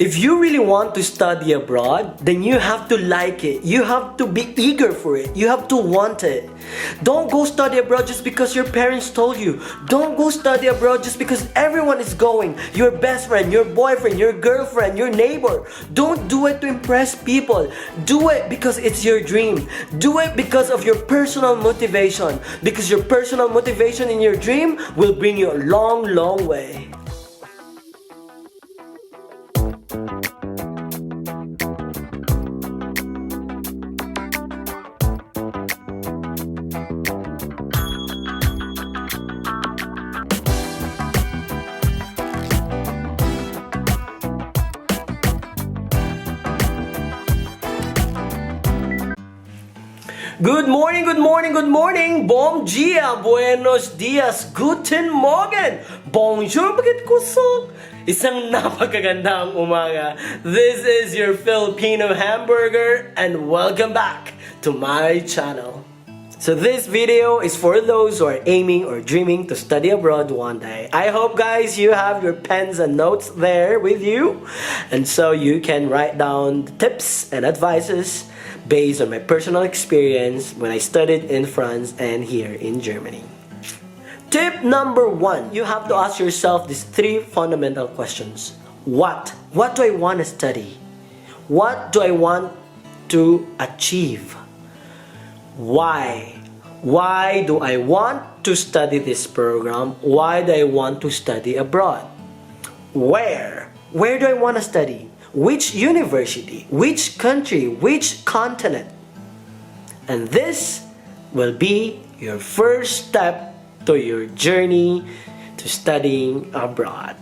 If you really want to study abroad, then you have to like it. You have to be eager for it. You have to want it. Don't go study abroad just because your parents told you. Don't go study abroad just because everyone is going. Your best friend, your boyfriend, your girlfriend, your neighbor. Don't do it to impress people. Do it because it's your dream. Do it because of your personal motivation. Because your personal motivation in your dream will bring you a long, long way. Good morning, good morning, good morning! Bom dia, buenos dias, guten morgen, bonjour, bakit kusok? Isang napakagandang umaga. This is your Filipino hamburger and welcome back to my channel. So this video is for those who are aiming or dreaming to study abroad one day. I hope guys you have your pens and notes there with you, and so you can write down the tips and advices based on my personal experience when I studied in France and here in Germany. Tip number 1, you have to ask yourself these 3 fundamental questions. What do I want to study? What do I want to achieve? Why do I want to study this program? Why do I want to study abroad? Where do I want to study? Which university? Which country? Which continent? And this will be your first step to your journey to studying abroad.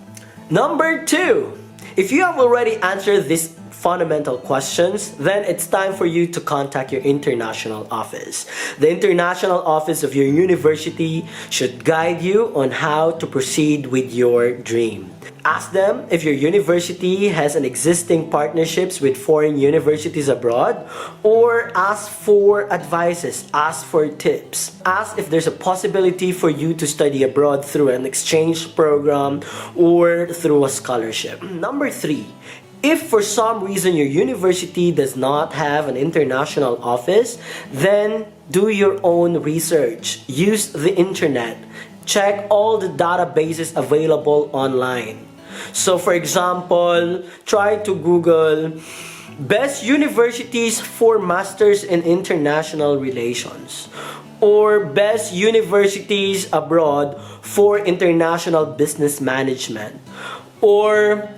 Number 2, if you have already answered these fundamental questions, then it's time for you to contact your international office. The international office of your university should guide you on how to proceed with your dream. Ask them if your university has an existing partnerships with foreign universities abroad, or ask for advices, ask for tips. Ask if there's a possibility for you to study abroad through an exchange program or through a scholarship. Number 3, if for some reason your university does not have an international office, then do your own research. Use the internet. Check all the databases available online. So for example, try to Google best universities for masters in international relations, or best universities abroad for international business management, or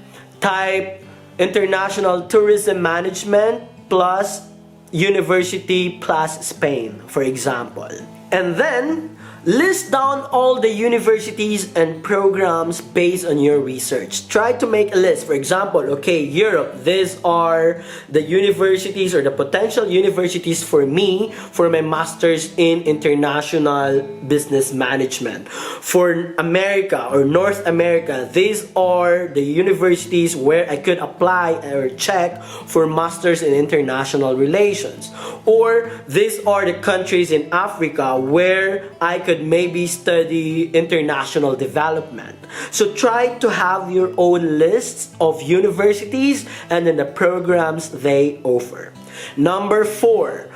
type international tourism management plus university plus Spain, for example. And then list down all the universities and programs based on your research. Try to make a list. For example, okay, Europe, these are the universities or the potential universities for me for my master's in international business management. For America or North America, these are the universities where I could apply or check for master's in international relations. Or these are the countries in Africa where I could maybe study international development. So try to have your own lists of universities and then the programs they offer. Number 4,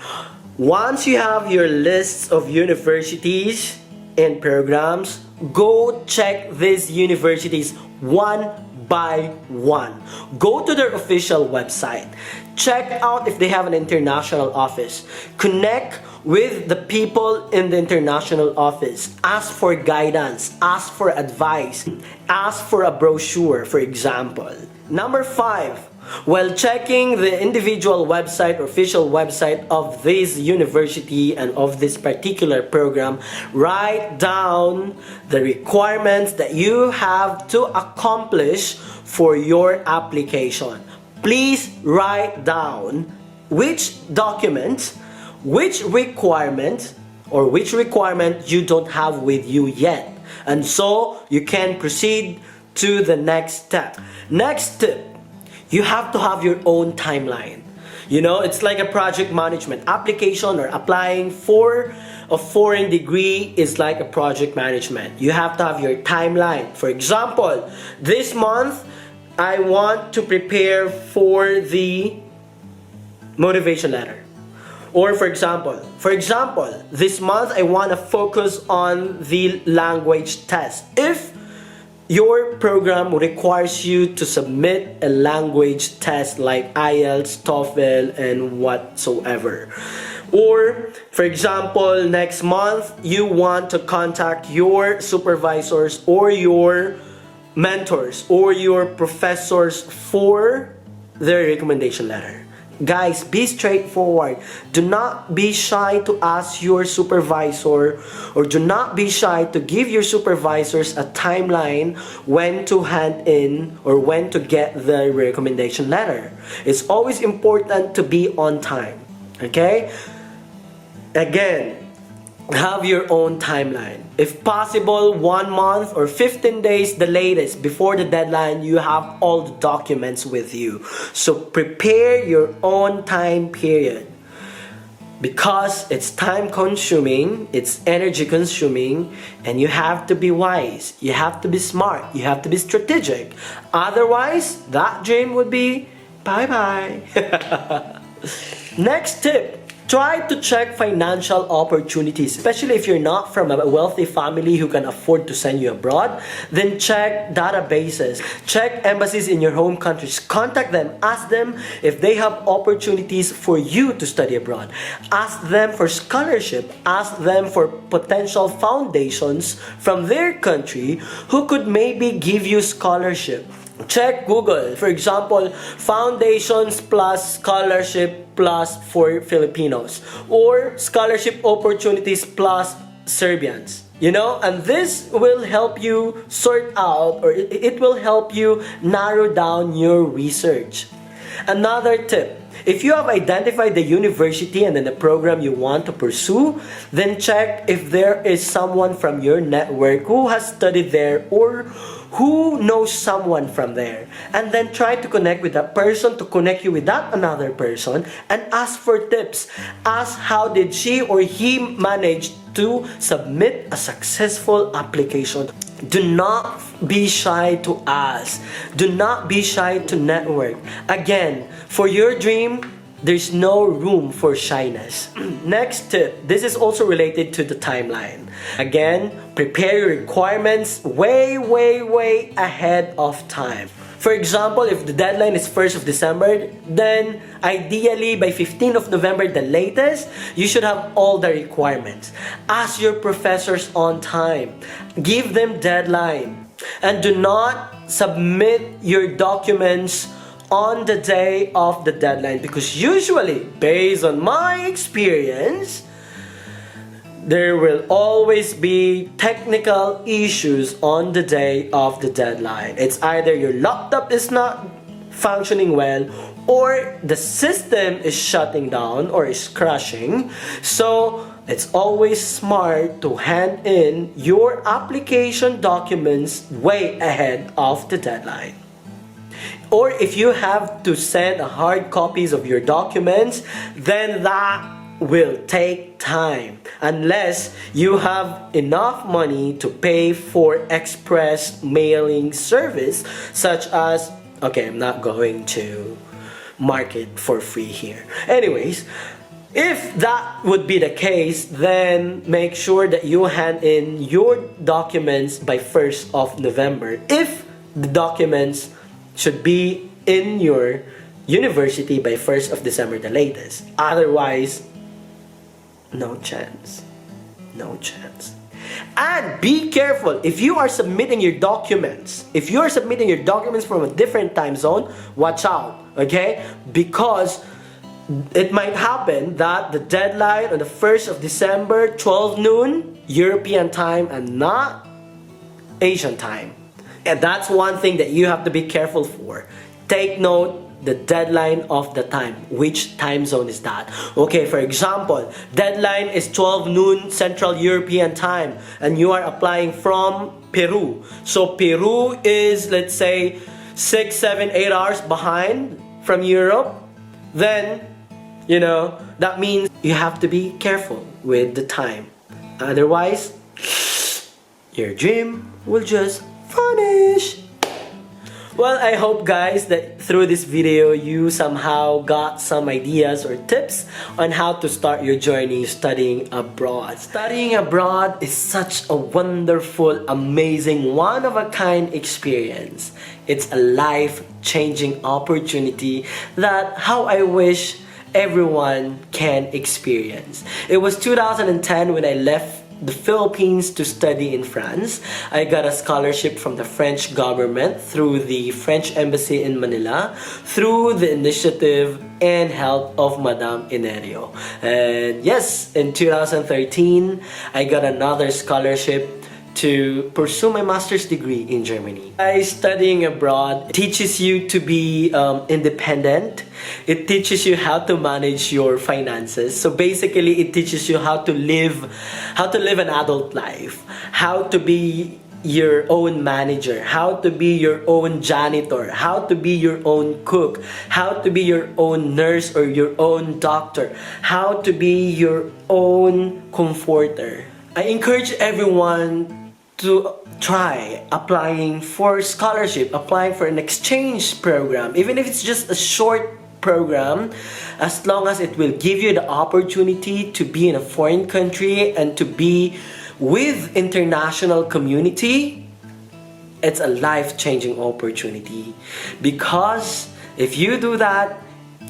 once you have your lists of universities and programs, go check these universities one by one. Go to their official website. Check out if they have an international office. Connect with the people in the international office. Ask for guidance. Ask for advice. Ask for a brochure, for example. Number 5, while checking the individual website or official website of this university and of this particular program, write down the requirements that you have to accomplish for your application. Please write down which document, which requirement you don't have with you yet, and so you can proceed to the next step. Next tip, you have to have your own timeline. You know, it's like a project management application, or applying for a foreign degree is like a project management. You have to have your timeline. For example, this month I want to prepare for the motivation letter. Or for example, this month I want to focus on the language test. If your program requires you to submit a language test like IELTS, TOEFL, and whatsoever. Or, for example, next month, you want to contact your supervisors or your mentors or your professors for their recommendation letter. Guys, be straightforward. Do not be shy to ask your supervisor, or do not be shy to give your supervisors a timeline when to hand in or when to get the recommendation letter. It's always important to be on time. Okay? Again, have your own timeline. If possible, 1 month or 15 days the latest before the deadline, you have all the documents with you. So prepare your own time period, because it's time consuming, it's energy consuming, and you have to be wise, you have to be smart, you have to be strategic. Otherwise, that dream would be bye-bye. Next tip. Try to check financial opportunities, especially if you're not from a wealthy family who can afford to send you abroad. Then check databases, check embassies in your home countries, contact them, ask them if they have opportunities for you to study abroad. Ask them for scholarship, ask them for potential foundations from their country who could maybe give you scholarship. Check Google, for example, foundations plus scholarship plus for Filipinos, or scholarship opportunities plus Serbians. You know, and this will help you sort out, or it will help you narrow down your research. Another tip, if you have identified the university and then the program you want to pursue, then check if there is someone from your network who has studied there or who knows someone from there, and then try to connect with that person to connect you with that another person, and ask for tips. Ask how did she or he manage to submit a successful application. Do not be shy to ask. Do not be shy to network. Again, for your dream, there's no room for shyness. Next tip, this is also related to the timeline. Again, prepare your requirements way ahead of time. For example, if the deadline is 1st of December, then ideally by 15th of November, the latest, you should have all the requirements. Ask your professors on time. Give them deadline. And do not submit your documents on the day of the deadline, because usually, based on my experience, there will always be technical issues on the day of the deadline. It's either your laptop is not functioning well, or the system is shutting down or is crashing. So it's always smart to hand in your application documents way ahead of the deadline. Or if you have to send hard copies of your documents, then that will take time, unless you have enough money to pay for express mailing service, such as, okay, I'm not going to market for free here. Anyways, if that would be the case, then make sure that you hand in your documents by 1st of November. If the documents should be in your university by 1st of December the latest. Otherwise, no chance. No chance. And be careful, if you are submitting your documents, from a different time zone, watch out, okay? Because it might happen that the deadline on the 1st of December, 12 noon, European time, and not Asian time. And that's one thing that you have to be careful for. Take note the deadline of the time. Which time zone is that? Okay, for example, deadline is 12 noon Central European time, and you are applying from Peru. So Peru is, let's say, 6, 7, 8 hours behind from Europe. Then, you know, that means you have to be careful with the time. Otherwise, your dream will just vanish. Well, I hope guys that through this video you somehow got some ideas or tips on how to start your journey studying abroad. Studying abroad is such a wonderful, amazing, one-of-a-kind experience. It's a life-changing opportunity that how I wish everyone can experience. It was 2010 when I left the Philippines to study in France. I got a scholarship from the French government through the French embassy in Manila through the initiative and help of Madame Inerio. And yes, in 2013, I got another scholarship to pursue my master's degree in Germany. Studying abroad teaches you to be independent. It teaches you how to manage your finances. So basically, it teaches you how to live an adult life, how to be your own manager, how to be your own janitor, how to be your own cook, how to be your own nurse or your own doctor, how to be your own comforter. I encourage everyone to try applying for scholarship, applying for an exchange program, even if it's just a short program, as long as it will give you the opportunity to be in a foreign country and to be with international community. It's a life-changing opportunity, because if you do that,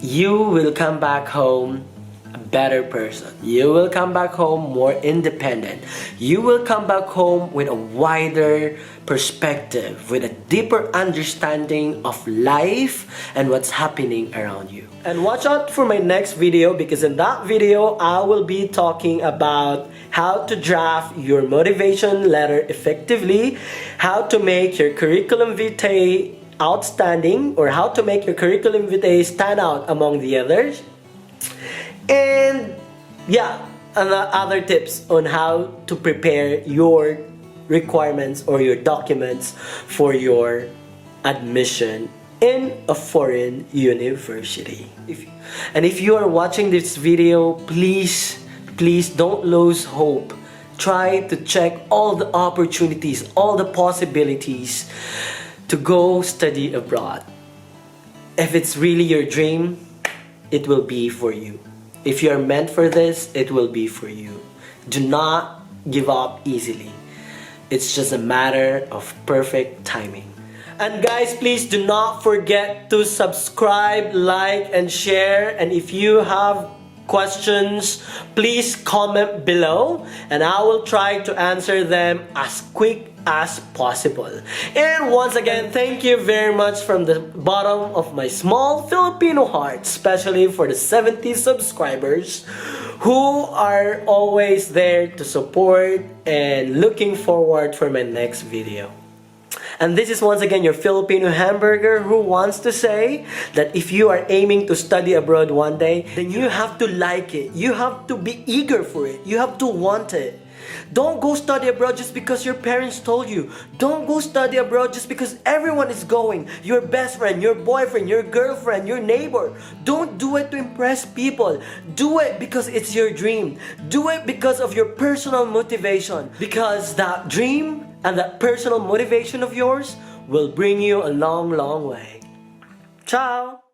you will come back home a better person. You will come back home more independent. You will come back home with a wider perspective, with a deeper understanding of life and what's happening around you. And watch out for my next video, because in that video I will be talking about how to draft your motivation letter effectively, how to make your curriculum vitae outstanding, or how to make your curriculum vitae stand out among the others. And yeah, and other tips on how to prepare your requirements or your documents for your admission in a foreign university. If you are watching this video, please don't lose hope. Try to check all the opportunities, all the possibilities to go study abroad. If it's really your dream, it will be for you. If you are meant for this, it will be for you. Do not give up easily. It's just a matter of perfect timing. And guys, please do not forget to subscribe, like, and share. And if you have questions, please comment below, and I will try to answer them as quick as possible. And once again, thank you very much from the bottom of my small Filipino heart, especially for the 70 subscribers who are always there to support and looking forward for my next video. And this is once again your Filipino hamburger, who wants to say that if you are aiming to study abroad one day, then you have to like it. You have to be eager for it. You have to want it. Don't go study abroad just because your parents told you. Don't go study abroad just because everyone is going. Your best friend, your boyfriend, your girlfriend, your neighbor. Don't do it to impress people. Do it because it's your dream. Do it because of your personal motivation. Because that dream and that personal motivation of yours will bring you a long, long way. Ciao!